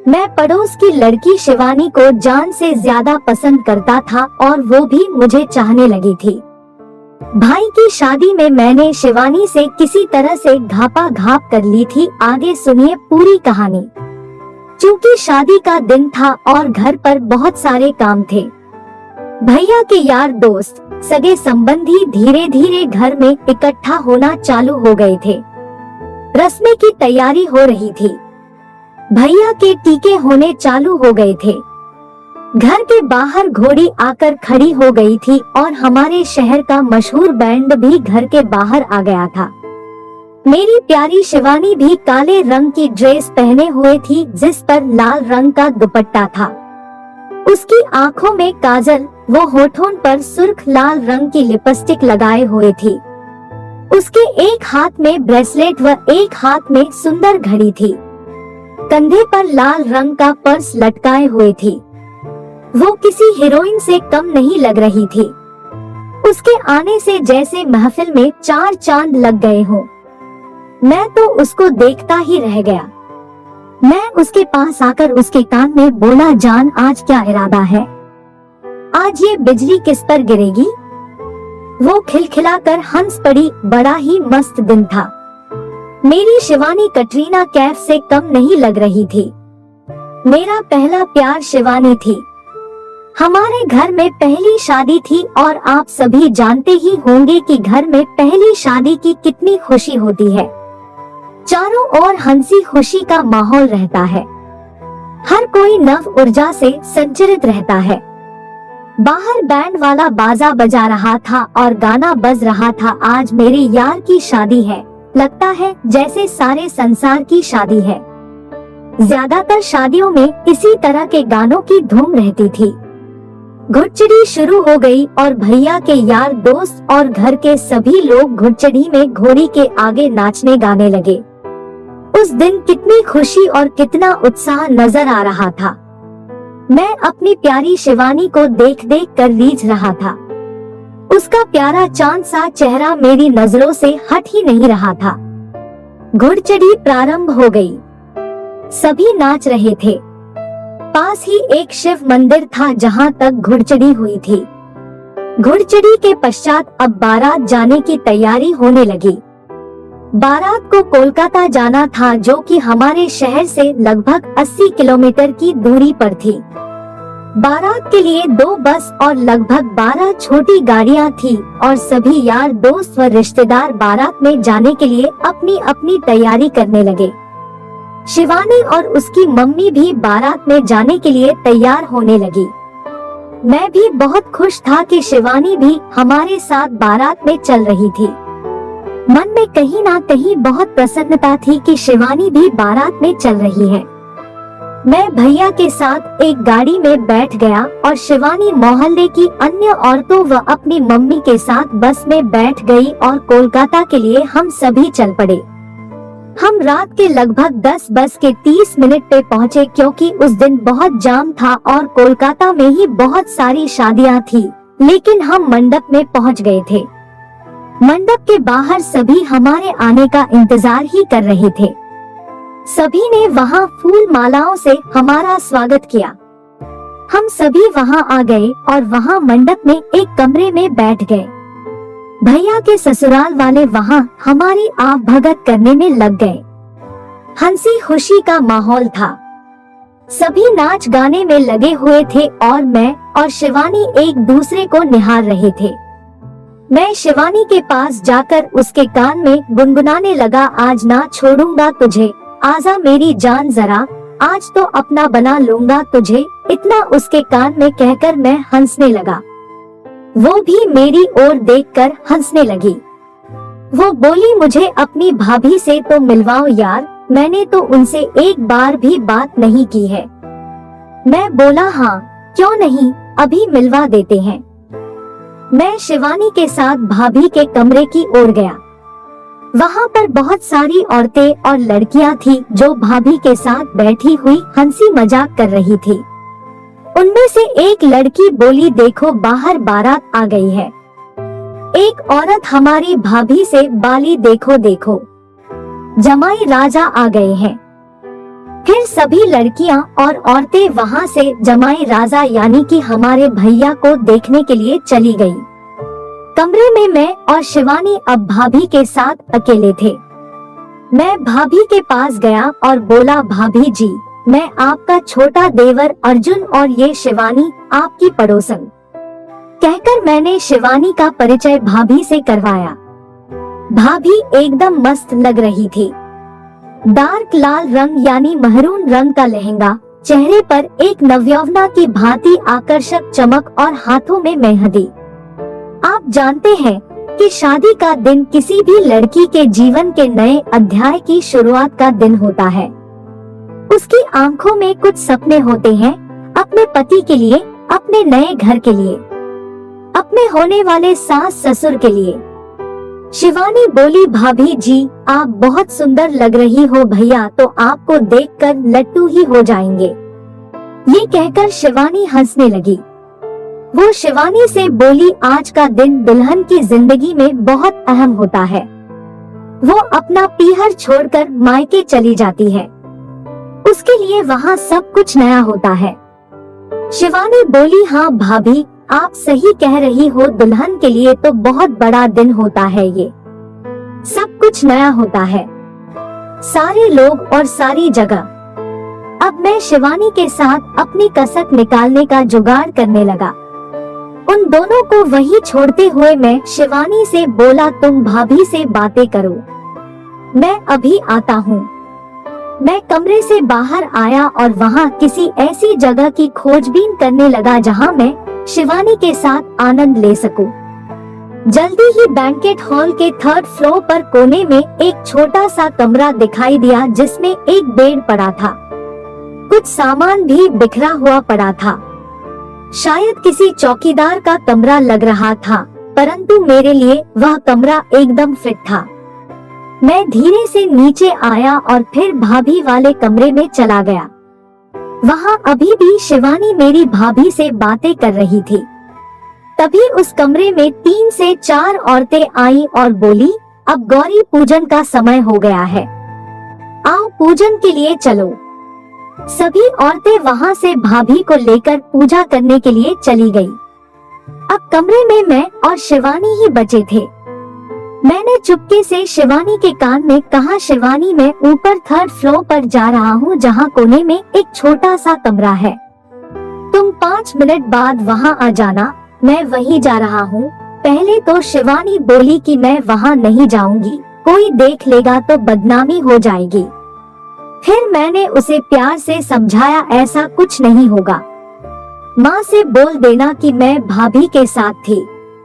मैं पड़ोस की लड़की शिवानी को जान से ज्यादा पसंद करता था और वो भी मुझे चाहने लगी थी। भाई की शादी में मैंने शिवानी से किसी तरह से घापाघाप कर ली थी। आगे सुनिए पूरी कहानी। क्योंकि शादी का दिन था और घर पर बहुत सारे काम थे, भैया के यार दोस्त सगे संबंधी धीरे धीरे घर में इकट्ठा होना चालू हो गए थे। रस्में की तैयारी हो रही थी, भैया के टीके होने चालू हो गए थे। घर के बाहर घोड़ी आकर खड़ी हो गई थी और हमारे शहर का मशहूर बैंड भी घर के बाहर आ गया था। मेरी प्यारी शिवानी भी काले रंग की ड्रेस पहने हुए थी जिस पर लाल रंग का दुपट्टा था। उसकी आंखों में काजल, वो होठों पर सुर्ख लाल रंग की लिपस्टिक लगाए हुए थी। उसके एक हाथ में ब्रेसलेट व एक हाथ में सुंदर घड़ी थी। कंधे पर लाल रंग का पर्स लटकाए हुए थी। वो किसी हीरोइन से कम नहीं लग रही थी। उसके आने से जैसे महफिल में चार चांद लग गए हों। मैं तो उसको देखता ही रह गया। मैं उसके पास आकर उसके कान में बोला, जान आज क्या इरादा है? आज ये बिजली किस पर गिरेगी? वो खिलखिलाकर हंस पड़ी। बड़ा ही मस्त दिन था। मेरी शिवानी कटरीना कैफ से कम नहीं लग रही थी। मेरा पहला प्यार शिवानी थी। हमारे घर में पहली शादी थी और आप सभी जानते ही होंगे कि घर में पहली शादी की कितनी खुशी होती है। चारों ओर हंसी खुशी का माहौल रहता है। हर कोई नव ऊर्जा से संचरित रहता है। बाहर बैंड वाला बाजा बजा रहा था और गाना बज रहा था, आज मेरे यार की शादी है। लगता है जैसे सारे संसार की शादी है। ज्यादातर शादियों में इसी तरह के गानों की धूम रहती थी। घुड़चड़ी शुरू हो गई और भैया के यार दोस्त और घर के सभी लोग घुड़चड़ी में घोड़ी के आगे नाचने गाने लगे। उस दिन कितनी खुशी और कितना उत्साह नजर आ रहा था। मैं अपनी प्यारी शिवानी को देख देख कर रीझ रहा था। उसका प्यारा चांद सा चेहरा मेरी नजरों से हट ही नहीं रहा था। घुड़चड़ी प्रारंभ हो गई। सभी नाच रहे थे। पास ही एक शिव मंदिर था जहां तक घुड़चड़ी हुई थी। घुड़चड़ी के पश्चात अब बारात जाने की तैयारी होने लगी। बारात को कोलकाता जाना था जो कि हमारे शहर से लगभग 80 किलोमीटर की दूरी पर थी। बारात के लिए 2 बस और लगभग 12 छोटी गाड़ियां थी और सभी यार दोस्त व रिश्तेदार बारात में जाने के लिए अपनी अपनी तैयारी करने लगे। शिवानी और उसकी मम्मी भी बारात में जाने के लिए तैयार होने लगी। मैं भी बहुत खुश था कि शिवानी भी हमारे साथ बारात में चल रही थी। मन में कहीं ना कहीं बहुत प्रसन्नता थी कि शिवानी भी बारात में चल रही है। मैं भैया के साथ एक गाड़ी में बैठ गया और शिवानी मोहल्ले की अन्य औरतों व अपनी मम्मी के साथ बस में बैठ गई और कोलकाता के लिए हम सभी चल पड़े। हम रात के लगभग 10 बज के 30 मिनट पे पहुँचे क्योंकि उस दिन बहुत जाम था और कोलकाता में ही बहुत सारी शादियां थी। लेकिन हम मंडप में पहुँच गए थे। मंडप के बाहर सभी हमारे आने का इंतजार ही कर रहे थे। सभी ने वहाँ फूल मालाओं से हमारा स्वागत किया। हम सभी वहाँ आ गए और वहाँ मंडप में एक कमरे में बैठ गए। भैया के ससुराल वाले वहाँ हमारी आप भगत करने में लग गए। हंसी खुशी का माहौल था। सभी नाच गाने में लगे हुए थे और मैं और शिवानी एक दूसरे को निहार रहे थे। मैं शिवानी के पास जाकर उसके कान में गुनगुनाने लगा, आज ना छोड़ूंगा तुझे, आजा मेरी जान जरा, आज तो अपना बना लूंगा तुझे। इतना उसके कान में कहकर मैं हंसने लगा। वो भी मेरी ओर देखकर हंसने लगी। वो बोली, मुझे अपनी भाभी से तो मिलवाओ यार, मैंने तो उनसे एक बार भी बात नहीं की है। मैं बोला, हाँ क्यों नहीं, अभी मिलवा देते हैं। मैं शिवानी के साथ भाभी के कमरे की ओर गया। वहाँ पर बहुत सारी औरतें और लड़कियां थी जो भाभी के साथ बैठी हुई हंसी मजाक कर रही थी। उनमें से एक लड़की बोली, देखो बाहर बारात आ गई है। एक औरत हमारी भाभी से, बाली देखो देखो, जमाई राजा आ गए हैं। फिर सभी लड़कियां और औरतें वहां से जमाई राजा यानी कि हमारे भैया को देखने के लिए चली गई। कमरे में मैं और शिवानी अब भाभी के साथ अकेले थे। मैं भाभी के पास गया और बोला, भाभी जी, मैं आपका छोटा देवर अर्जुन और ये शिवानी आपकी पड़ोसन। कहकर मैंने शिवानी का परिचय भाभी से करवाया। भाभी एकदम मस्त लग रही थी। डार्क लाल रंग यानी महरून रंग का लहंगा, चेहरे पर एक नवयौवना की भांति आकर्षक चमक और हाथों में मेहंदी। आप जानते हैं कि शादी का दिन किसी भी लड़की के जीवन के नए अध्याय की शुरुआत का दिन होता है। उसकी आंखों में कुछ सपने होते हैं, अपने पति के लिए, अपने नए घर के लिए, अपने होने वाले सास ससुर के लिए। शिवानी बोली, भाभी जी, आप बहुत सुंदर लग रही हो, भैया तो आपको देखकर लट्टू ही हो जाएंगे। ये कहकर शिवानी हंसने लगी। वो शिवानी से बोली, आज का दिन दुल्हन की जिंदगी में बहुत अहम होता है। वो अपना पीहर छोड़कर मायके चली जाती है। उसके लिए वहाँ सब कुछ नया होता है। शिवानी बोली, हाँ भाभी, आप सही कह रही हो, दुल्हन के लिए तो बहुत बड़ा दिन होता है। ये सब कुछ नया होता है, सारे लोग और सारी जगह। अब मैं शिवानी के साथ अपनी कसक निकालने का जुगाड़ करने लगा। उन दोनों को वहीं छोड़ते हुए मैं शिवानी से बोला, तुम भाभी से बातें करो, मैं अभी आता हूँ। मैं कमरे से बाहर आया और वहाँ किसी ऐसी जगह की खोजबीन करने लगा जहाँ मैं शिवानी के साथ आनंद ले सकूं। जल्दी ही बैंकेट हॉल के 3rd फ्लोर पर कोने में एक छोटा सा कमरा दिखाई दिया जिसमें एक बेड पड़ा था। कुछ सामान भी बिखरा हुआ पड़ा था। शायद किसी चौकीदार का कमरा लग रहा था, परंतु मेरे लिए वह कमरा एकदम फिट था। मैं धीरे से नीचे आया और फिर भाभी वाले कमरे में चला गया। वहाँ अभी भी शिवानी मेरी भाभी से बातें कर रही थी। तभी उस कमरे में 3 से 4 औरतें आईं और बोली, अब गौरी पूजन का समय हो गया है, आओ पूजन के लिए चलो। सभी औरतें वहाँ से भाभी को लेकर पूजा करने के लिए चली गई। अब कमरे में मैं और शिवानी ही बचे थे। मैंने चुपके से शिवानी के कान में कहा, शिवानी, मैं ऊपर 3rd फ्लोर पर जा रहा हूँ जहाँ कोने में एक छोटा सा कमरा है। तुम 5 मिनट बाद वहाँ आ जाना, मैं वहीं जा रहा हूँ। पहले तो शिवानी बोली कि मैं वहाँ नहीं जाऊंगी, कोई देख लेगा तो बदनामी हो जाएगी। फिर मैंने उसे प्यार से समझाया, ऐसा कुछ नहीं होगा, माँ से बोल देना कि मैं भाभी के साथ थी।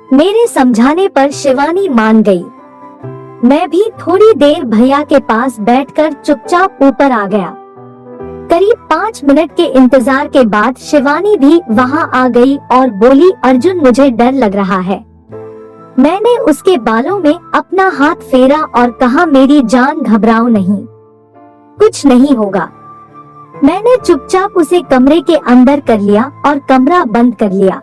मेरे समझाने पर शिवानी मान गई। मैं भी थोड़ी देर भैया के पास बैठकर चुपचाप ऊपर आ गया। करीब 5 मिनट के इंतजार के बाद शिवानी भी वहाँ आ गई और बोली, अर्जुन, मुझे डर लग रहा है। मैंने उसके बालों में अपना हाथ फेरा और कहा, मेरी जान, घबराओ नहीं, कुछ नहीं होगा। मैंने चुपचाप उसे कमरे के अंदर कर लिया और कमरा बंद कर लिया।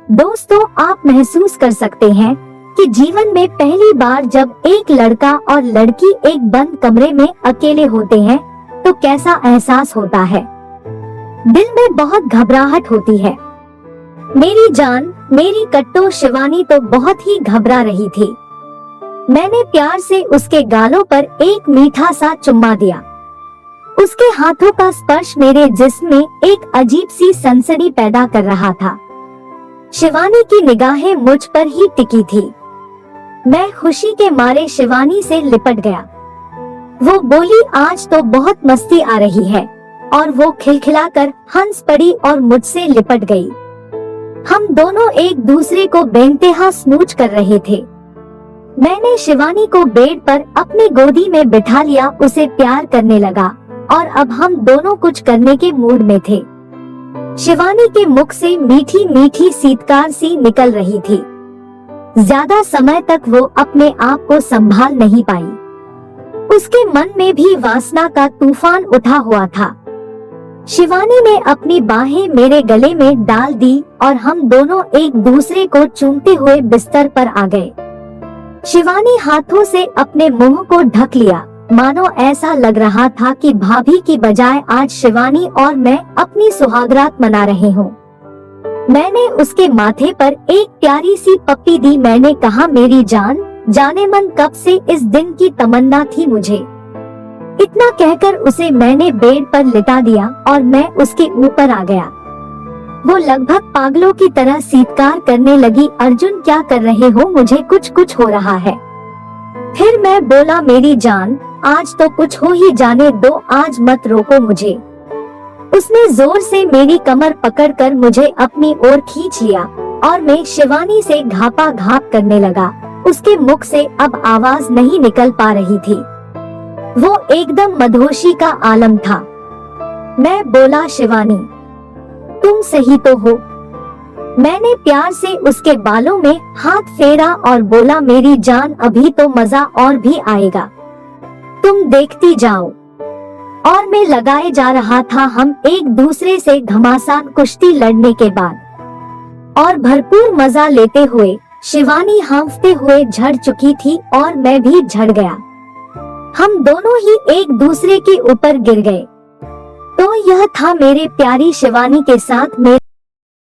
दोस्तों, आप महसूस कर सकते हैं कि जीवन में पहली बार जब एक लड़का और लड़की एक बंद कमरे में अकेले होते हैं तो कैसा एहसास होता है। दिल में बहुत घबराहट होती है। मेरी जान, मेरी कट्टो शिवानी तो बहुत ही घबरा रही थी। मैंने प्यार से उसके गालों पर एक मीठा सा चुम्मा दिया। उसके हाथों का स्पर्श मेरे जिस्म में एक अजीब सी सनसनी पैदा कर रहा था। शिवानी की निगाहें मुझ पर ही टिकी थी। मैं खुशी के मारे शिवानी से लिपट गया। वो बोली, आज तो बहुत मस्ती आ रही है, और वो खिलखिलाकर हंस पड़ी और मुझसे लिपट गई। हम दोनों एक दूसरे को बेइंतहा स्नूच कर रहे थे। मैंने शिवानी को बेड पर अपनी गोदी में बिठा लिया, उसे प्यार करने लगा और अब हम दोनों कुछ करने के मूड में थे। शिवानी के मुख से मीठी मीठी सीतकार सी निकल रही थी। ज्यादा समय तक वो अपने आप को संभाल नहीं पाई। उसके मन में भी वासना का तूफान उठा हुआ था। शिवानी ने अपनी बाहें मेरे गले में डाल दी और हम दोनों एक दूसरे को चूमते हुए बिस्तर पर आ गए। शिवानी हाथों से अपने मुंह को ढक लिया। मानो ऐसा लग रहा था कि भाभी की बजाय आज शिवानी और मैं अपनी सुहागरात मना रहे हों। मैंने उसके माथे पर एक प्यारी सी पप्पी दी। मैंने कहा, मेरी जान, जाने मन कब से इस दिन की तमन्ना थी मुझे। इतना कहकर उसे मैंने बेड पर लिटा दिया और मैं उसके ऊपर आ गया। वो लगभग पागलों की तरह चीत्कार करने लगी, अर्जुन क्या कर रहे हो, मुझे कुछ कुछ हो रहा है। फिर मैं बोला, मेरी जान, आज तो कुछ हो ही जाने दो, आज मत रोको मुझे। उसने जोर से मेरी कमर पकड़कर मुझे अपनी ओर खींच लिया और मैं शिवानी से घापा घाप करने लगा। उसके मुख से अब आवाज नहीं निकल पा रही थी। वो एकदम मधोशी का आलम था। मैं बोला, शिवानी तुम सही तो हो। मैंने प्यार से उसके बालों में हाथ फेरा और बोला, मेरी जान, अभी तो मजा और भी आएगा, तुम देखती जाओ। और मैं लगाए जा रहा था। हम एक दूसरे से घमासान कुश्ती लड़ने के बाद और भरपूर मजा लेते हुए शिवानी हांफते हुए झड़ चुकी थी और मैं भी झड़ गया। हम दोनों ही एक दूसरे के ऊपर गिर गए। तो यह था मेरे प्यारी शिवानी के साथ मेरा